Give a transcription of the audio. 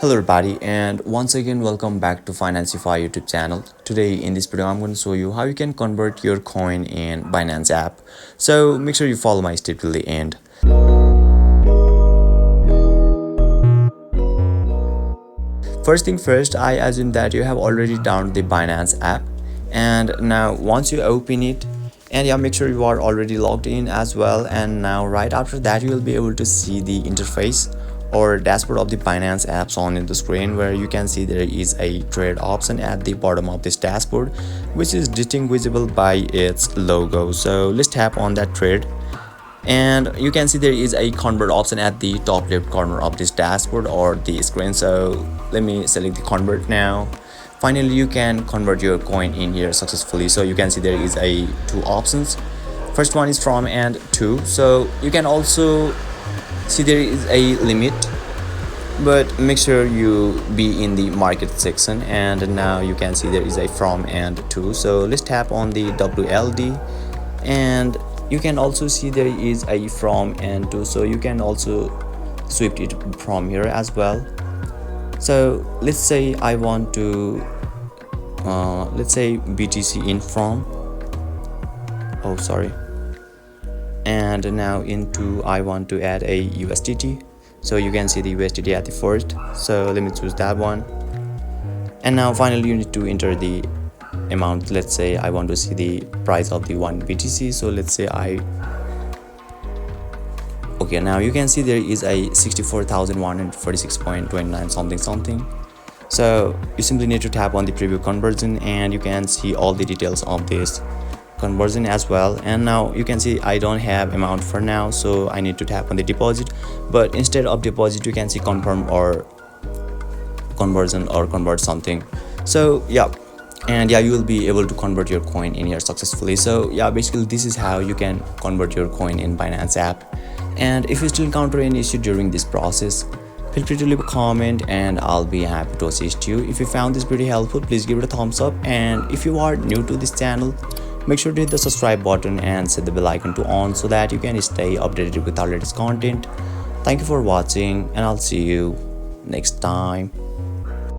Hello everybody, and once again welcome back to Financify YouTube channel. Today in this video I'm going to show you how you can convert your coin in Binance app. So make sure you follow my step till the end. First thing first, I assume that you have already downloaded the Binance app, and now once you open it, and make sure you are already logged in as well. And now right after that you will be able to see the interface or dashboard of the Binance apps on in the screen, where you can see there is a trade option at the bottom of this dashboard, which is distinguishable by its logo. So let's tap on that trade, and you can see there is a convert option at the top left corner of this dashboard or the screen. So let me select the convert now. Finally, you can convert your coin in here successfully. So you can see there is a two options. First one is from and to. So you can also see there is a limit, but make sure you be in the market section. And now you can see there is a from and to. So let's tap on the WLD, and you can also see there is a from and to, so you can also swipe it from here as well. So let's say I want to let's say BTC in from, and now into I want to add a USDT. So you can see the USDT at the first, so let me choose that one. And now finally you need to enter the amount. Let's say I want to see the price of the one BTC, so let's say okay, now you can see there is a 64,146.29 something. So you simply need to tap on the preview conversion, and you can see all the details of this conversion as well. And now you can see I don't have amount for now, so I need to tap on the deposit. But instead of deposit, you can see confirm or conversion or convert something. So and you will be able to convert your coin in here successfully. So basically this is how you can convert your coin in Binance app. And if you still encounter any issue during this process, feel free to leave a comment and I'll be happy to assist you. If you found this video helpful, please give it a thumbs up, and if you are new to this channel, make sure to hit the subscribe button and set the bell icon to on, so that you can stay updated with our latest content. Thank you for watching, and I'll see you next time.